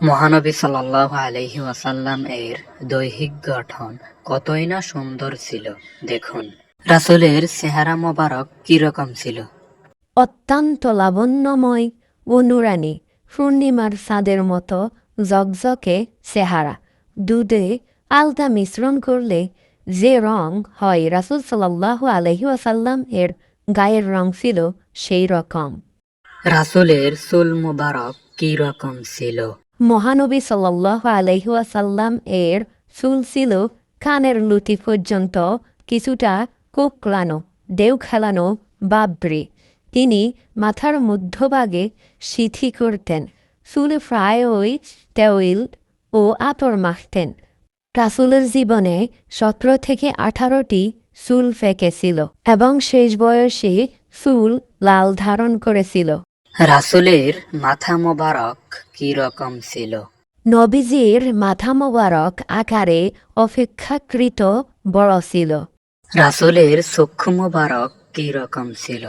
মহানবী সাল্লাল্লাহু আলাইহি ওয়াসাল্লাম এর দৈহিক গঠন কতই না সুন্দর ছিল। দেখুন, রাসূলের চেহারা মোবারক কিরকম ছিল। অত্যন্ত লাবণ্যময় ও নুরানি, পূর্ণিমার চাঁদের মতো ঝকঝকে চেহারা। দুধে আলতা মিশ্রণ করলে যে রং হয়, রাসূল সাল্লাল্লাহু আলাইহি ওয়াসাল্লাম এর গায়ের রং ছিল সেই রকম। রাসূলের চুল মোবারক কিরকম ছিল। মহানবী সাল্লাল্লাহু আলাইহি ওয়াসাল্লাম এর চুল ছিল কানের লুটি পর্যন্ত, কিছুটা কোঁকড়ানো, ঢেউ খেলানো বাবরি। তিনি মাথার মধ্যভাগে সিথি করতেন, চুলে প্রায়ই তেল ও আতর মাখতেন। রাসূলের জীবনে 17 থেকে 18টি চুল ফেঁকেছিল এবং শেষ বয়সে চুল লাল ধারণ করেছিল। রাসূলের মাথা মোবারক কিরকম ছিল। নবীজির মাথা মোবারক আকারে অপেক্ষাকৃত বড় ছিল। রাসূলের চক্ষু মোবারক কিরকম ছিল।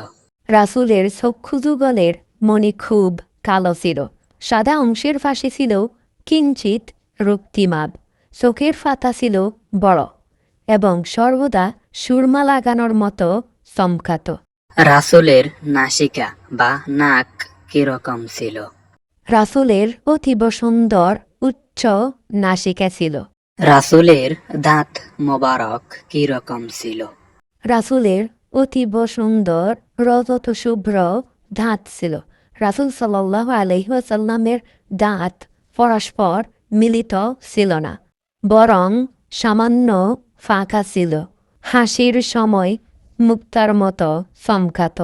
রাসূলের চক্ষুযুগলের মণি খুব কালো ছিল। সাদা অংশের পাশে ছিল কিঞ্চিত রক্তিমাব। চোখের ফাতা ছিল বড় এবং সর্বদা সুরমা লাগানোর মতো চমকাত। রাসূলের নাসিকা বা নাক কিরকম ছিল। রাসূলের অতীব সুন্দর উচ্চ নাসিকা ছিল। রাসূলের দাঁত মোবারক কিরকম ছিল। রাসূলের অতীব সুন্দর রজত শুভ্র দাঁত ছিল। রাসূল সাল্লাল্লাহু আলাইহি ওয়াসাল্লামের দাঁত পরস্পর মিলিত ছিল না, বরং সামান্য ফাঁকা ছিল। হাসির সময় মুক্তার মতো চমকাত।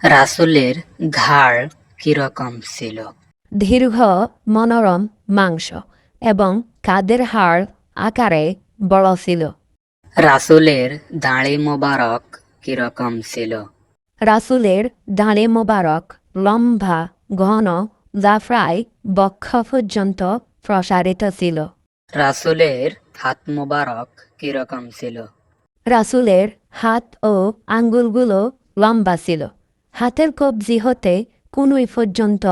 রাসূলের ঘাড় কিরকম ছিল। দীর্ঘ মনোরম মাংস এবং কাদের হাড় আকারে বড় ছিল। রাসূলের দাড়ি মোবারক কিরকম ছিল। রাসূলের দাঁড়ে মোবারক লম্বা, ঘন, যা প্রায় বক্ষ পর্যন্ত প্রসারিত ছিল। রাসূলের হাত মোবারক কিরকম ছিল। রাসূলের হাত ও আঙ্গুলগুলো লম্বা ছিল। হাতের কবজি হতে কনুই পর্যন্ত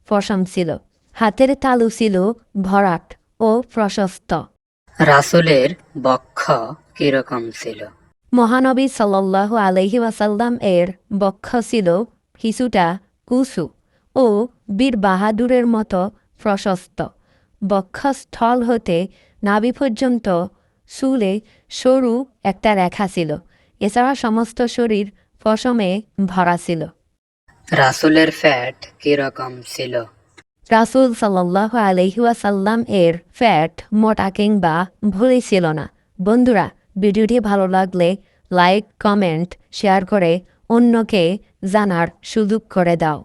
পশম ছিল। হাতের তালু ছিল ভরাট ও প্রশস্ত। রাসূলের বক্ষ কিরকম ছিল। মহানবী সাল্লাল্লাহু আলাইহি ওয়াসাল্লাম এর বক্ষ ছিল কিছুটা কুসু ও বীর বাহাদুরের মতো প্রশস্ত। বক্ষস্থল হতে নাভি পর্যন্ত চুলে সরু একটা রেখা ছিল। এছাড়া সমস্ত শরীর পশমে ভরা ছিল। রাসূলের ফ্যাট কিরকম ছিল। রাসূল সাল্লাল্লাহু আলাইহি ওয়াসাল্লাম এর ফ্যাট মোটা কিংবা ভুঁড়ি ছিল না। বন্ধুরা, ভিডিওটি ভালো লাগলে লাইক, কমেন্ট, শেয়ার করে অন্যকে জানার সুযোগ করে দাও।